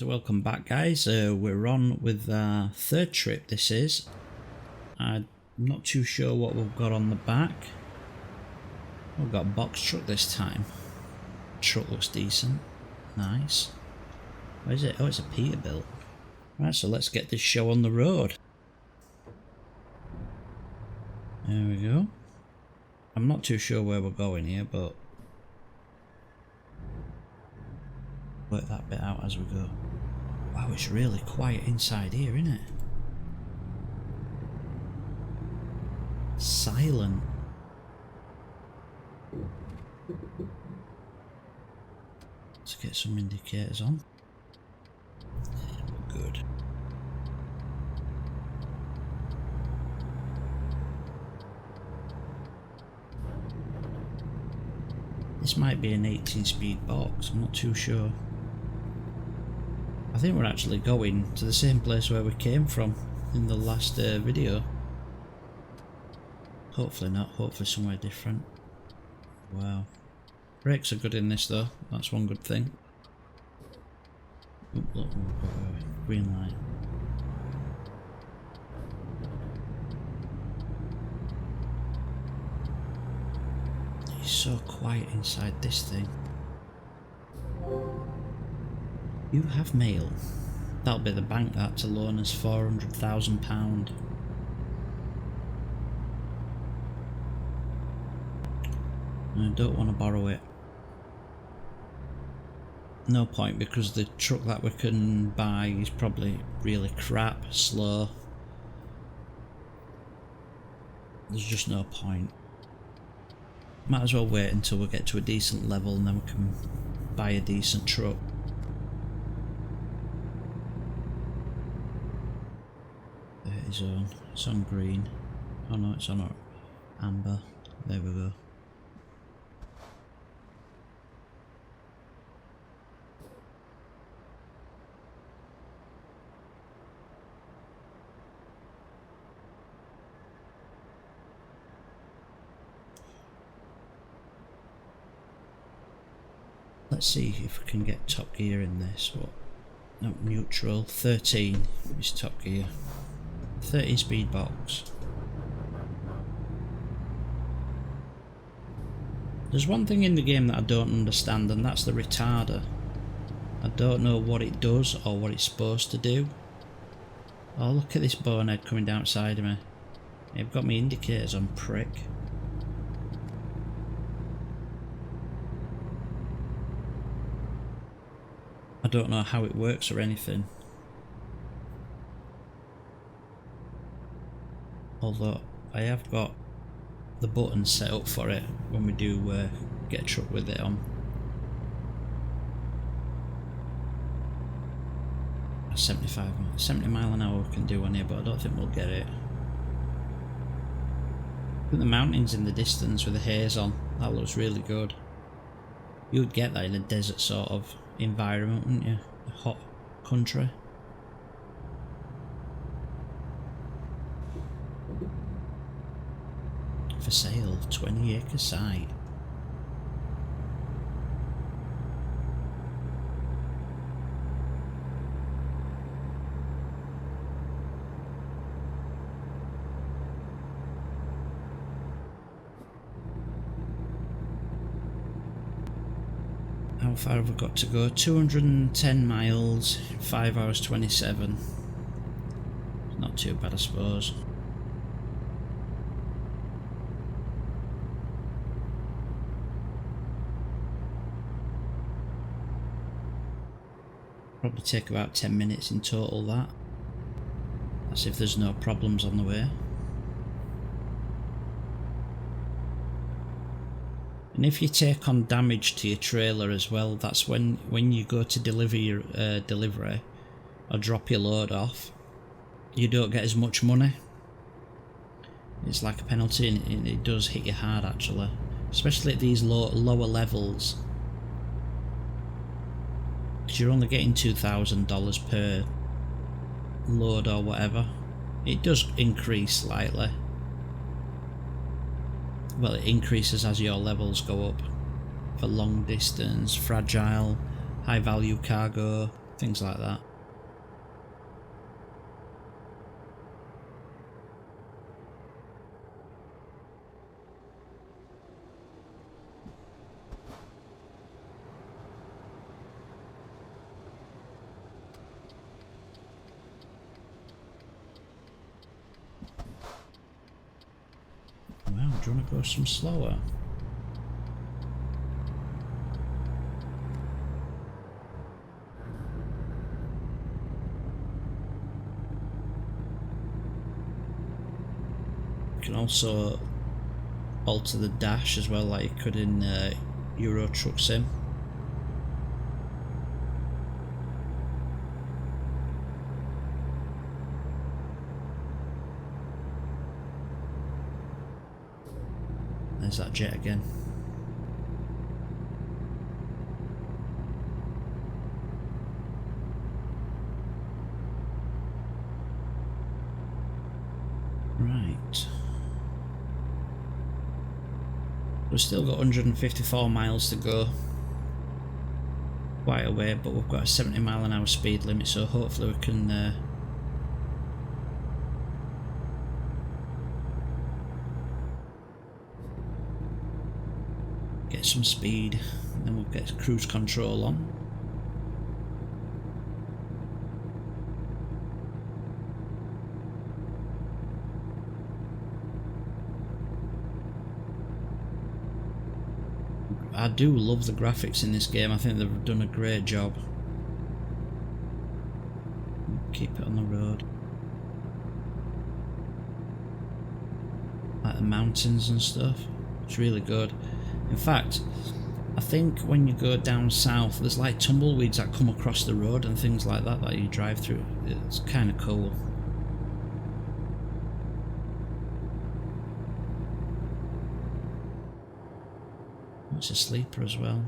So welcome back, guys. We're on with our third trip. This is. I'm not too sure what we've got on the back. We've got a box truck this time. Truck looks decent. Nice. What is it? Oh, it's a Peterbilt. Right, so let's get this show on the road. There we go. I'm not too sure where we're going here, but work that bit out as we go. Wow, it's really quiet inside here, isn't it? Silent. Let's get some indicators on. Good. This might be an 18-speed box, I'm not too sure. I think we're actually going to the same place where we came from in the last video. Hopefully not, hopefully somewhere different. Wow. Brakes are good in this though, that's one good thing. Oh, look, we've got a green light. It's so quiet inside this thing. You have mail. That'll be the bank that to loan us £400,000. I don't want to borrow it. No point, because the truck that we can buy is probably really crap, slow. There's just no point. Might as well wait until we get to a decent level and then we can buy a decent truck. There it is on. It's on green. Oh no, it's on amber. There we go. Let's see if we can get top gear in this. What? No, neutral. 13 is top gear. 13 speed box. There's one thing in the game that I don't understand, and that's the retarder. I don't know what it does or what it's supposed to do. Oh, look at this bonehead coming down outside of me. I've got my indicators on, prick. I don't know how it works or anything. Although I have got the button set up for it when we do get a truck with it on. 70 mile an hour we can do on here, but I don't think we'll get it. Look at the mountains in the distance with the haze on. That looks really good. You would get that in a desert sort of environment, wouldn't you? A hot country. For sale, 20-acre site. How far have we got to go? 210 miles, 5 hours 27. Not too bad, I suppose. Probably take about 10 minutes in total, that. That's if there's no problems on the way. And if you take on damage to your trailer as well, that's when you go to deliver your delivery or drop your load off, you don't get as much money. It's like a penalty, and it does hit you hard actually, especially at these lower levels, because you're only getting $2,000 per load or whatever. It does increase slightly. Well, it increases as your levels go up. For long distance, fragile, high value cargo, things like that. Wow, do you want to go some slower? You can also alter the dash as well, like you could in Euro Truck Sim. There's that jet again. Right. We've still got 154 miles to go. Quite a way, but we've got a 70-mile-an-hour speed limit, so hopefully we can get some speed, and then we'll get cruise control on. I do love the graphics in this game. I think they've done a great job. Keep it on the road. Like the mountains and stuff. It's really good. In fact, I think when you go down south, there's like tumbleweeds that come across the road and things like that that you drive through. It's kind of cool. It's a sleeper as well.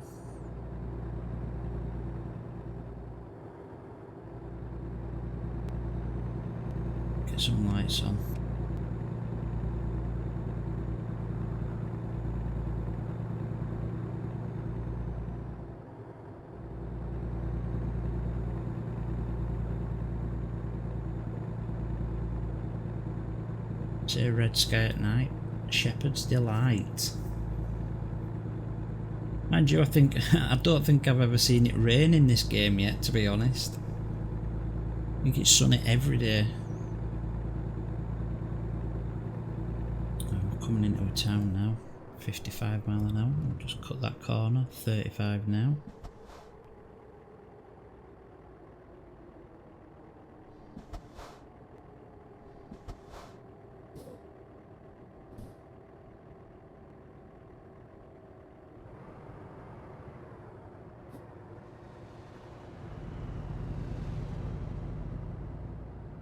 Get some lights on. Say red sky at night, shepherd's delight. Mind you, I don't think I've ever seen it rain in this game yet, to be honest. I think it's sunny every day. Oh, we're coming into a town now. 55 mile an hour. We'll just cut that corner. 35 now.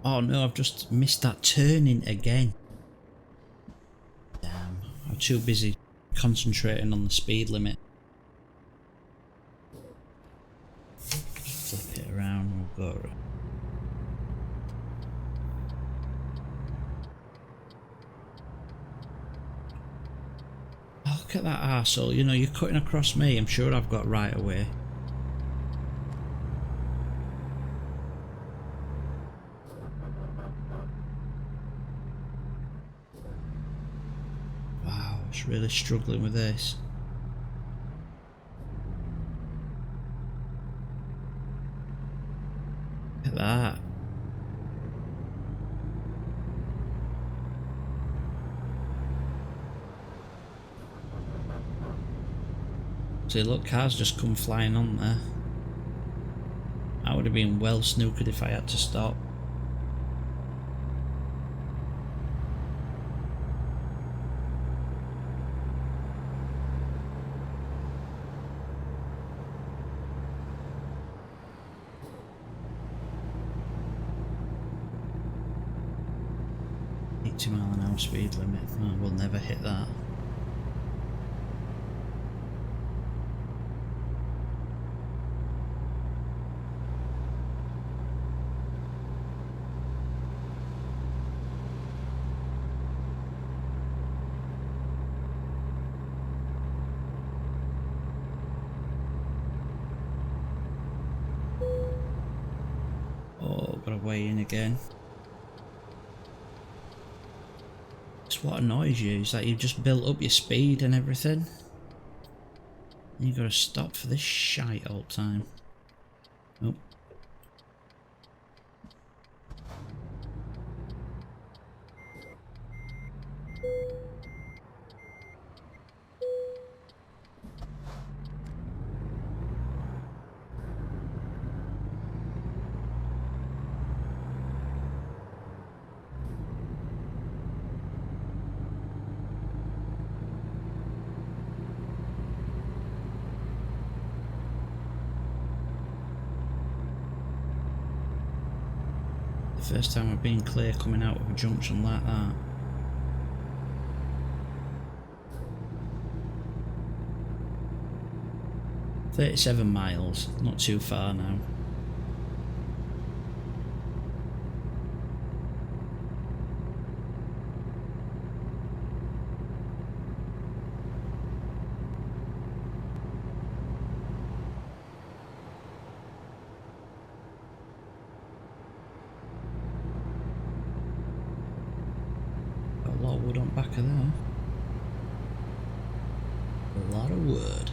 Oh no, I've just missed that turning again. Damn, I'm too busy concentrating on the speed limit. Flip it around and we'll go around. Oh, look at that arsehole, you know, you're cutting across me, I'm sure I've got right away. Really struggling with this. Look at that. See, look, cars just come flying on there. I would have been well snookered if I had to stop. Mile-an-hour speed limit. Oh, we'll never hit that. way in again. It's what annoys you is that you've just built up your speed and everything. And you gotta stop for this shite all the time. Oh. First time I've been clear coming out of a junction like that. "37 miles, not too far now." Got a lot of wood on back of there. A lot of wood.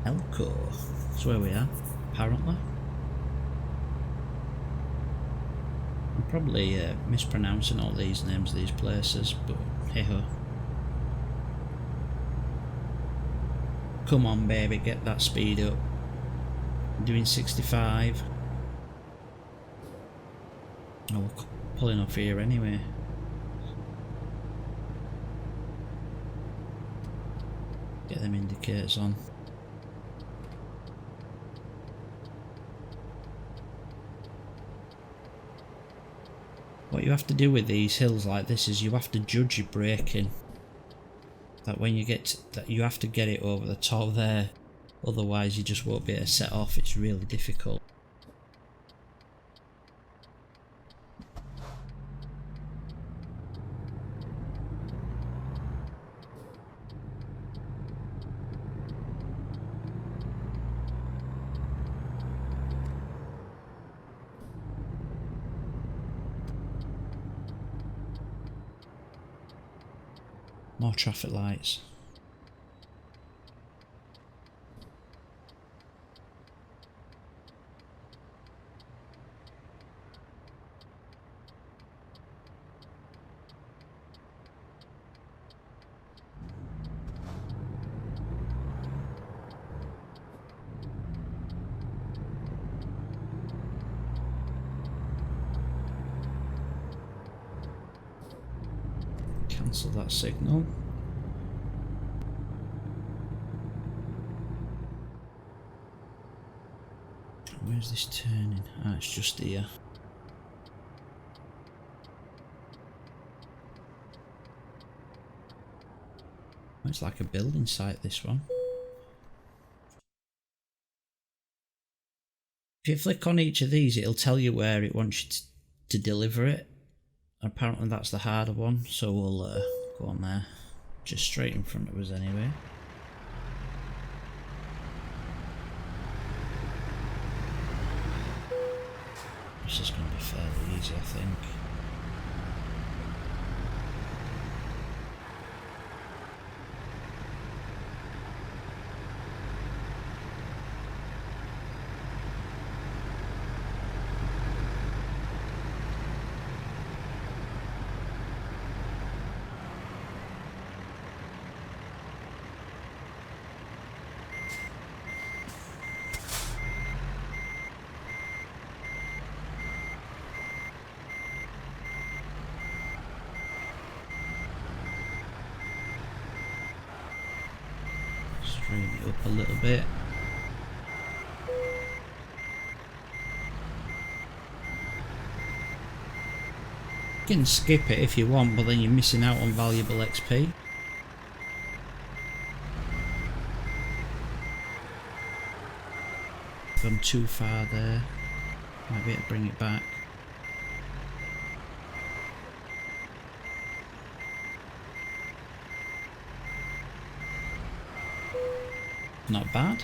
Elko. That's where we are, apparently. I'm probably mispronouncing all these names of these places, but hey ho. Come on baby, get that speed up. I'm doing 65. Oh, we're pulling off here anyway. Get them indicators on. What you have to do with these hills like this is you have to judge your braking. That when you get that, you have to get it over the top there, otherwise you just won't be able to set off. It's really difficult. More traffic lights. Cancel that signal. Where's this turning? Ah, it's just here. It's like a building site, this one. If you flick on each of these, it'll tell you where it wants you to deliver it. Apparently that's the harder one, so we'll go on there. Just straight in front of us anyway. This is going to be fairly easy, I think. Straighten it up a little bit. You can skip it if you want, but then you're missing out on valuable XP. Gone too far there. Might be able to bring it back. Not bad.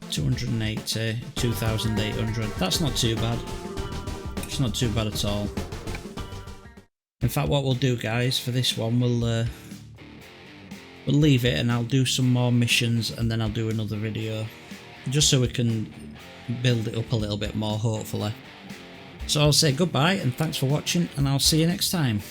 $280, 2,800. That's not too bad. It's not too bad at all. In fact, what we'll do, guys, for this one, we'll leave it, and I'll do some more missions, and then I'll do another video, just so we can build it up a little bit more, hopefully. So I'll say goodbye, and thanks for watching, and I'll see you next time.